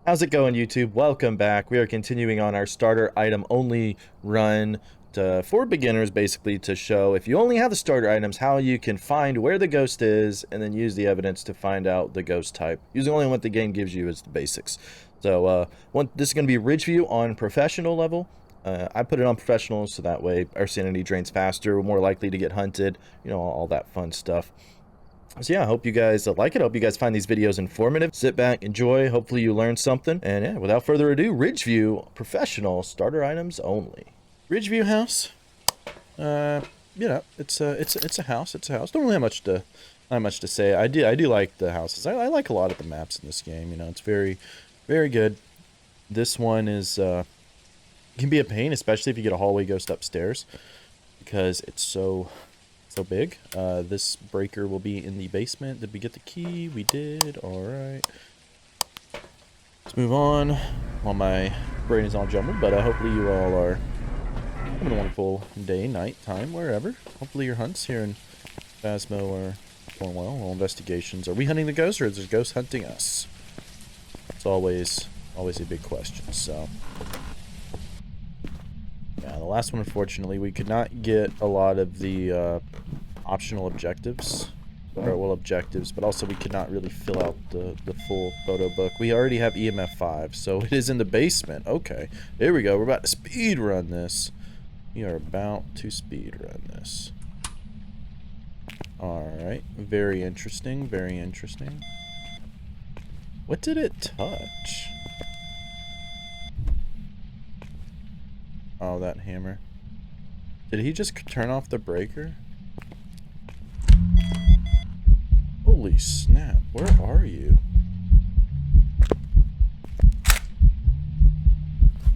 How's it going, YouTube? Welcome back. We are continuing on our starter item only run for beginners, basically, to show if you only have the starter items, how you can find where the ghost is and then use the evidence to find out the ghost type. Using only what the game gives you is the basics. So, this is going to be Ridgeview on professional level. I put it on professional so that way our sanity drains faster, we're more likely to get hunted, you know, all that fun stuff. So yeah, I hope you guys like it. I hope you guys find these videos informative. Sit back, enjoy. Hopefully you learned something. And yeah, without further ado, Ridgeview Professional Starter Items Only. Ridgeview House. You know, it's a house. It's a house. Don't really have not much to say. I do like the houses. I like a lot of the maps in this game. You know, it's very good. This one is can be a pain, especially if you get a hallway ghost upstairs, because it's so big. This breaker will be in the basement. Did we get the key? We did. All right. Let's move on. While my brain is all jumbled, but hopefully you all are having a wonderful day, night, time, wherever. Hopefully your hunts here in Phasmo are going well. All investigations. Are we hunting the ghost, or is the ghost hunting us? It's always a big question. So yeah, the last one, unfortunately, we could not get a lot of the optional objectives, or well, objectives, but also we could not really fill out the full photo book. We already have EMF 5, so it is in the basement. Okay, there we go. We're about to speed run this. We are about to speed run this. Alright, very interesting, very interesting. What did it touch? Oh, that hammer. Did he just turn off the breaker? Holy snap, where are you?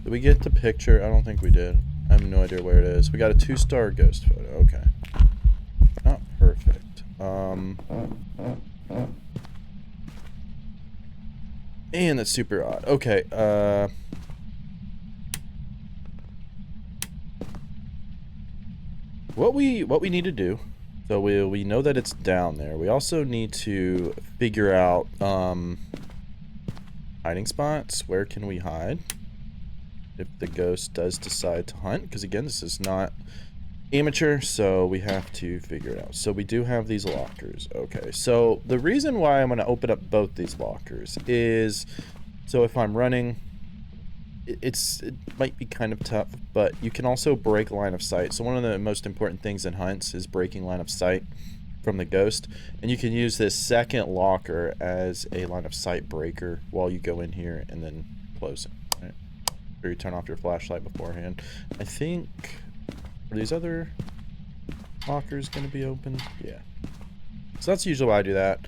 Did we get the picture? I don't think we did. I have no idea where it is. We got a 2-star ghost photo. Okay. Not perfect. And that's super odd. Okay, what we need to do, so we know that it's down there. We also need to figure out hiding spots. Where can we hide if the ghost does decide to hunt? Because again, this is not amateur, so we have to figure it out. So we do have these lockers. Okay, so the reason why I'm going to open up both these lockers is so if I'm running, it might be kind of tough, but you can also break line of sight. So one of the most important things in hunts is breaking line of sight from the ghost, and you can use this second locker as a line of sight breaker while you go in here and then close it, right? Or you turn off your flashlight beforehand. I think, are these other lockers going to be open? Yeah. So that's usually why I do that.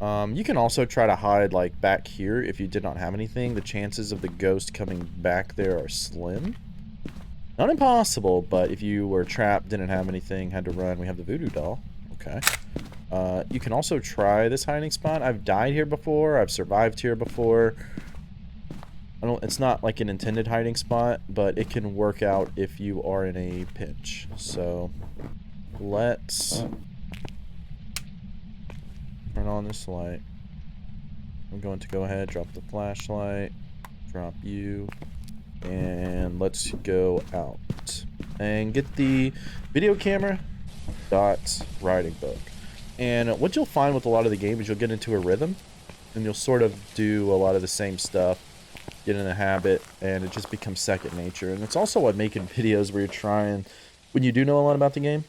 You can also try to hide like back here if you did not have anything. The chances of the ghost coming back there are slim. Not impossible, but if you were trapped, didn't have anything, had to run, we have the voodoo doll. Okay. You can also try this hiding spot. I've died here before. I've survived here before. It's not like an intended hiding spot, but it can work out if you are in a pinch. So let's turn on this light. I'm going to go ahead, drop the flashlight, drop you, and let's go out and get the video camera dot writing book. And what you'll find with a lot of the game is you'll get into a rhythm, and you'll sort of do a lot of the same stuff, get in a habit, and it just becomes second nature. And it's also what making videos where you're trying, when you do know a lot about the game,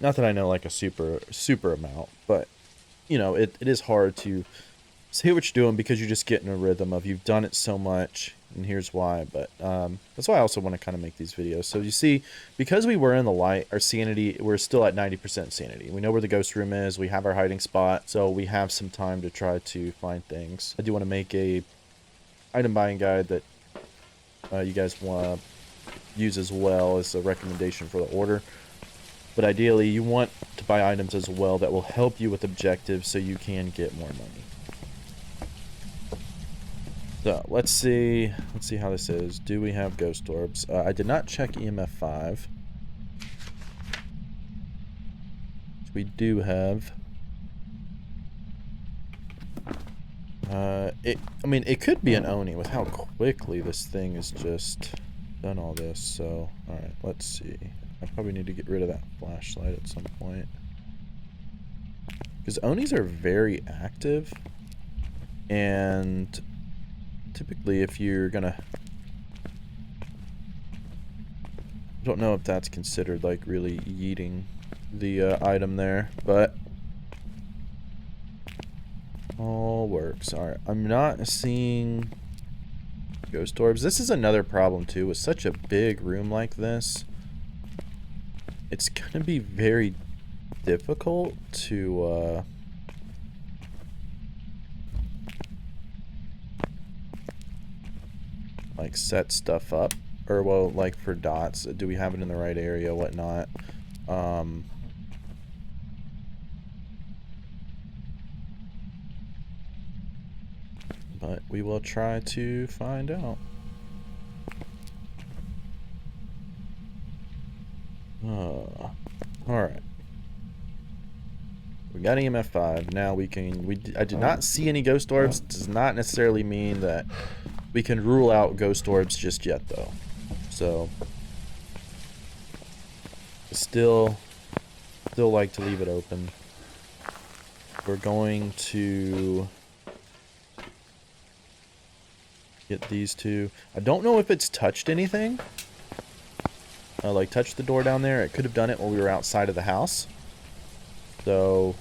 not that I know like a super amount, but you know, it is hard to say what you're doing because you just get in a rhythm of you've done it so much, and here's why. But that's why I also want to kind of make these videos. So you see, because we were in the light, our sanity, we're still at 90% sanity. We know where the ghost room is. We have our hiding spot, so we have some time to try to find things. I do want to make a item buying guide that you guys want to use as well as a recommendation for the order. But ideally, you want to buy items as well that will help you with objectives so you can get more money. So, let's see how this is. Do we have ghost orbs? I did not check EMF 5. We do have I mean, it could be an Oni with how quickly this thing has just done all this. So, all right, let's see. I probably need to get rid of that flashlight at some point. Because Onis are very active. And typically if you're gonna... I don't know if that's considered like really yeeting the item there, but... all works. Alright, I'm not seeing ghost orbs. This is another problem too. With such a big room like this, it's gonna be very difficult to like set stuff up. Or well, like for dots, do we have it in the right area, whatnot. But we will try to find out. Alright. We got EMF 5. Now we can... I did not see any ghost orbs. Does not necessarily mean that we can rule out ghost orbs just yet, though. So... Still like to leave it open. We're going to... get these two. I don't know if it's touched anything. Like touched the door down there. It could have done it while we were outside of the house. So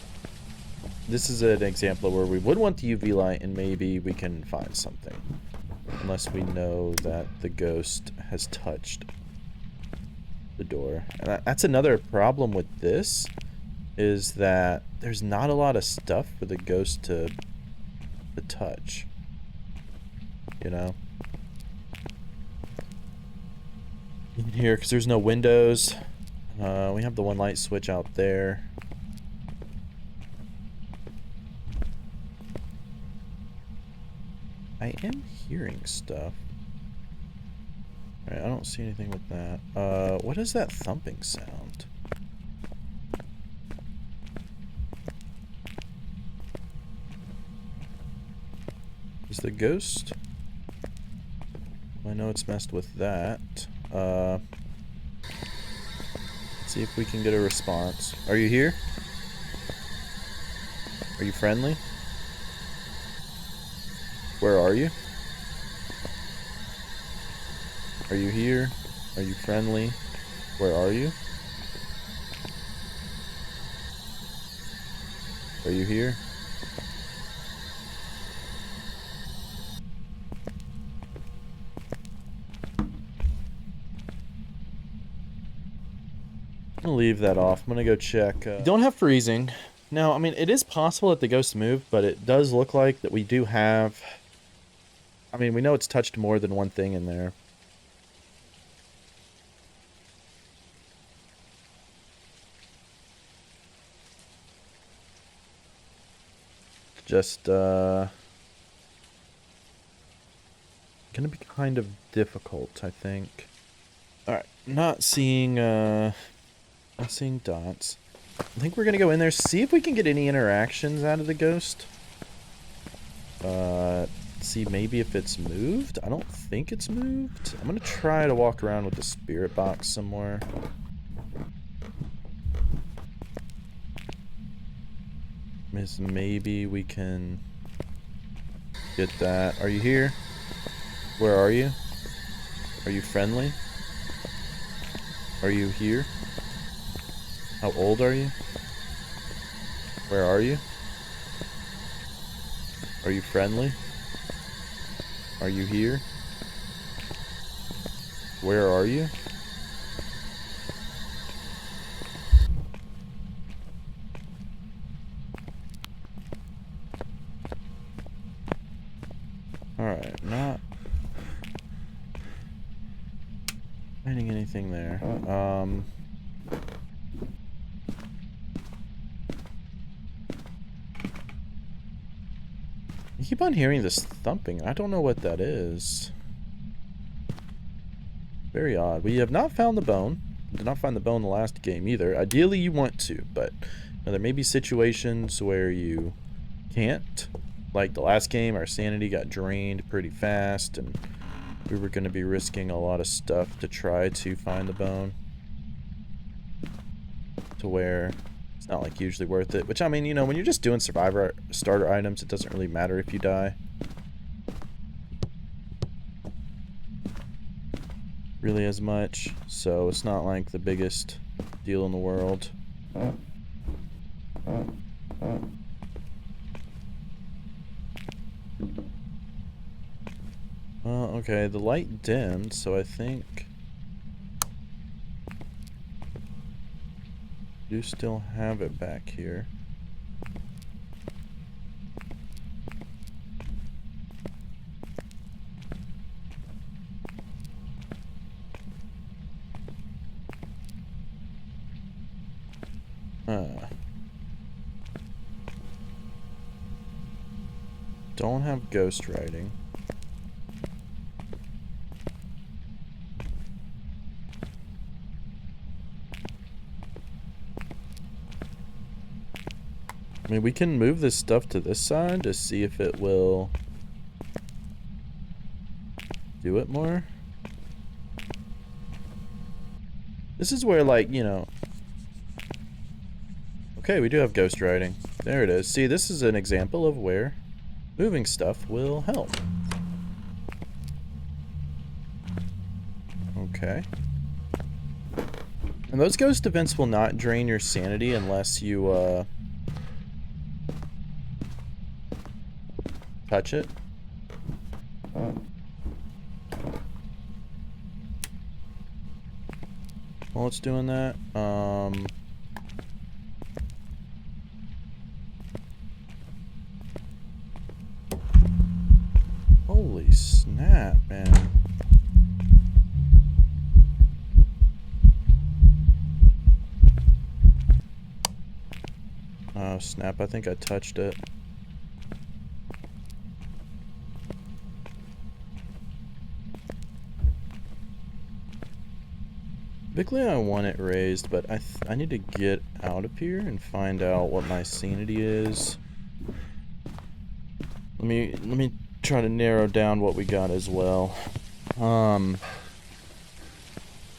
this is an example where we would want the UV light and maybe we can find something. Unless we know that the ghost has touched the door. And that's another problem with this, is that there's not a lot of stuff for the ghost to touch. You know, in here, because there's no windows. We have the one light switch out there. I am hearing stuff. Alright, I don't see anything with that. What is that thumping sound? Is the ghost... I know it's messed with that. Let's see if we can get a response. Are you here? Are you friendly? Where are you? Are you here? Are you friendly? Where are you? Are you here? I'm gonna leave that off. I'm gonna go check. We don't have freezing. Now, I mean, it is possible that the ghost moved, but it does look like that we do have... I mean, we know it's touched more than one thing in there. Just, gonna be kind of difficult, I think. Alright, not seeing dots. I think we're gonna go in there, see if we can get any interactions out of the ghost. See maybe if it's moved. I don't think it's moved. I'm gonna try to walk around with the spirit box some more. Maybe we can get that. Are you here? Where are you? Are you friendly? Are you here? How old are you? Where are you? Are you friendly? Are you here? Where are you? Alright, not finding anything there. I keep on hearing this thumping. I don't know what that is. Very odd. We have not found the bone. Did not find the bone in the last game either. Ideally you want to, but there may be situations where you can't. Like the last game, our sanity got drained pretty fast, and we were going to be risking a lot of stuff to try to find the bone. To where it's not like usually worth it. Which, I mean, you know, when you're just doing survivor starter items, it doesn't really matter if you die. Really as much. So it's not like the biggest deal in the world. Okay, the light dimmed, so I think I do still have it back here. Don't have ghost writing. I mean, we can move this stuff to this side to see if it will do it more. This is where, like, you know... Okay, we do have ghost writing. There it is. See, this is an example of where moving stuff will help. Okay. And those ghost events will not drain your sanity unless you, touch it. While it's doing that, holy snap, man. Oh, snap, I think I touched it. Typically I want it raised, but I need to get out of here and find out what my sanity is. Let me try to narrow down what we got as well.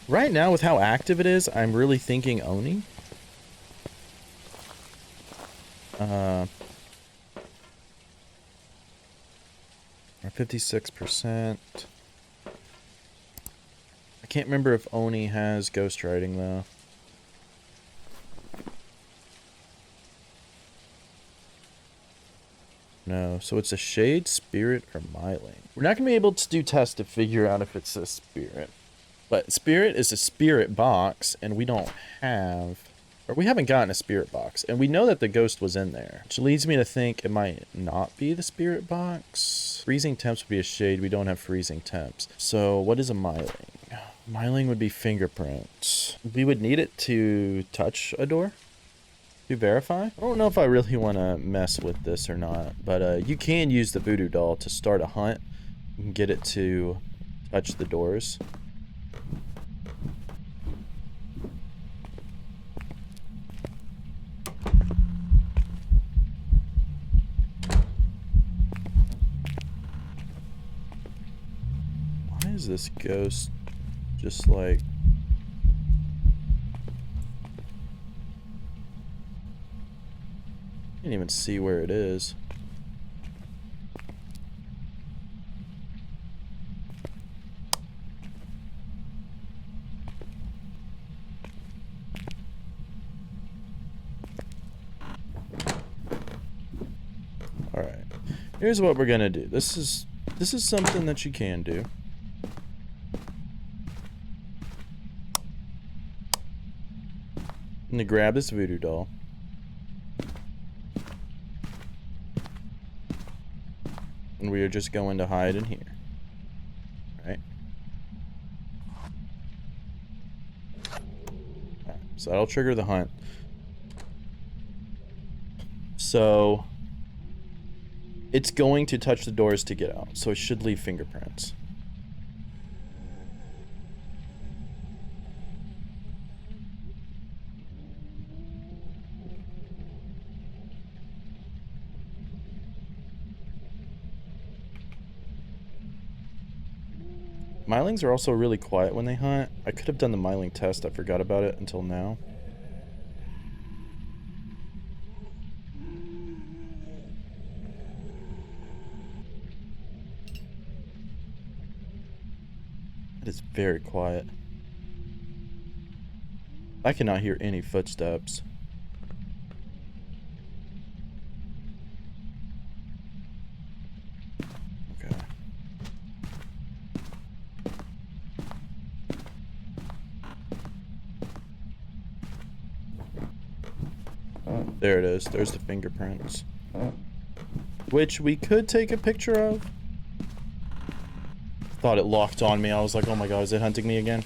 Right now with how active it is, I'm really thinking Oni. 56%. I can't remember if Oni has ghostwriting though. No, so it's a shade, spirit, or myling. We're not going to be able to do tests to figure out if it's a spirit. But spirit is a spirit box, and we don't have... Or we haven't gotten a spirit box, and we know that the ghost was in there. Which leads me to think it might not be the spirit box. Freezing temps would be a shade. We don't have freezing temps. So what is a myling? Myling would be fingerprints. We would need it to touch a door to verify. I don't know if I really want to mess with this or not, but you can use the voodoo doll to start a hunt and get it to touch the doors. Why is this ghost just like... Can't even see where it is. All right. Here's what we're gonna do. This is something that you can do. I'm gonna grab this voodoo doll. And we are just going to hide in here. Right? Alright, so that'll trigger the hunt. So it's going to touch the doors to get out. So it should leave fingerprints. Mylings are also really quiet when they hunt. I could have done the myling test. I forgot about it until now. It is very quiet. I cannot hear any footsteps. Okay. There it is. There's the fingerprints. Which we could take a picture of. Thought it locked on me. I was like, oh my god, is it hunting me again?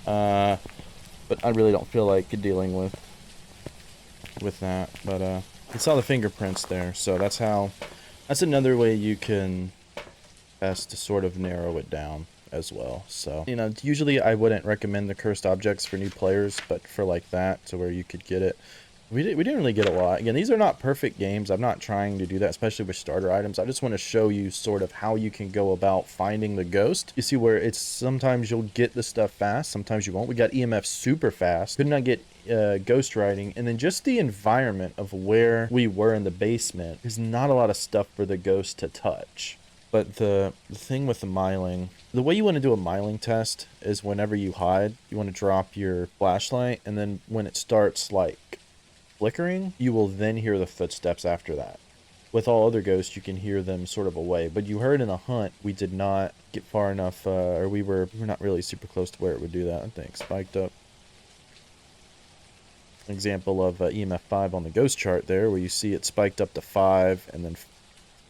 But I really don't feel like dealing with that. But I saw the fingerprints there, so that's another way you can best to sort of narrow it down as well. So, you know, usually I wouldn't recommend the cursed objects for new players, but for like that, to where you could get it, we didn't really get a lot. Again, these are not perfect games. I'm not trying to do that, especially with starter items. I just want to show you sort of how you can go about finding the ghost. You see where it's sometimes you'll get the stuff fast, sometimes you won't. We got EMF super fast. Could not get ghost writing, and then just the environment of where we were in the basement. There's not a lot of stuff for the ghost to touch. But the thing with the myling, the way you want to do a myling test is whenever you hide, you want to drop your flashlight, and then when it starts like flickering, you will then hear the footsteps after that. With all other ghosts, you can hear them sort of away. But you heard in the hunt, we did not get far enough, or we were not really super close to where it would do that. I think spiked up. An example of EMF 5 on the ghost chart there, where you see it spiked up to 5 and then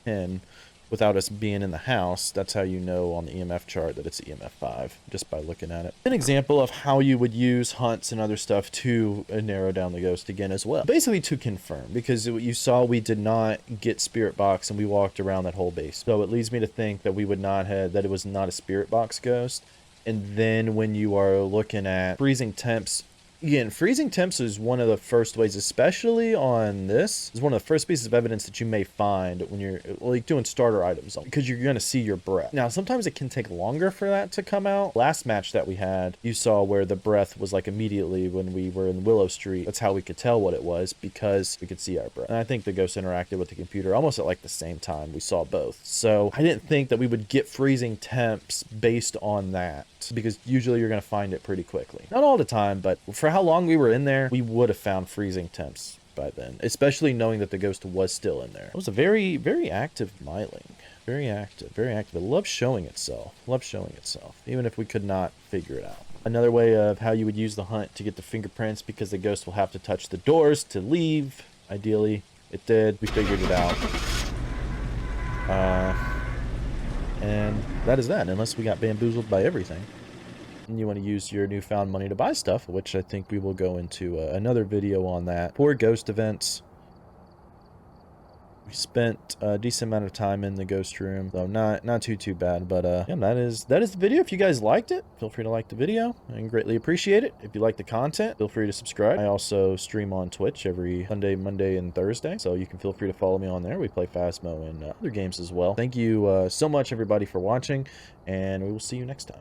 10 without us being in the house. That's how you know on the EMF chart that it's EMF 5, just by looking at it. An example of how you would use hunts and other stuff to narrow down the ghost again as well. Basically to confirm, because you saw we did not get spirit box and we walked around that whole base. So it leads me to think that we would not have, that it was not a spirit box ghost. And then when you are looking at freezing temps, again, freezing temps is one of the first ways, especially on this, is one of the first pieces of evidence that you may find when you're like doing starter items, because you're going to see your breath. Now, sometimes it can take longer for that to come out. Last match that we had, you saw where the breath was like immediately when we were in Willow Street. That's how we could tell what it was, because we could see our breath. And I think the ghost interacted with the computer almost at like the same time. We saw both. So I didn't think that we would get freezing temps based on that, because usually you're going to find it pretty quickly. Not all the time, but for how long we were in there, we would have found freezing temps by then, especially knowing that the ghost was still in there. It was a very, very active myling. Very active, very active. It loves showing itself. Loves showing itself, even if we could not figure it out. Another way of how you would use the hunt to get the fingerprints, because the ghost will have to touch the doors to leave. Ideally, it did. We figured it out. And that is that, unless we got bamboozled by everything. And you want to use your newfound money to buy stuff, which I think we will go into another video on that. For ghost events, we spent a decent amount of time in the ghost room, though not too bad. But yeah, that is the video. If you guys liked it, feel free to like the video. I greatly appreciate it. If you like the content, feel free to subscribe. I also stream on Twitch every Sunday, Monday, and Thursday, so you can feel free to follow me on there. We play Phasmo and other games as well. Thank you so much, everybody, for watching, and we will see you next time.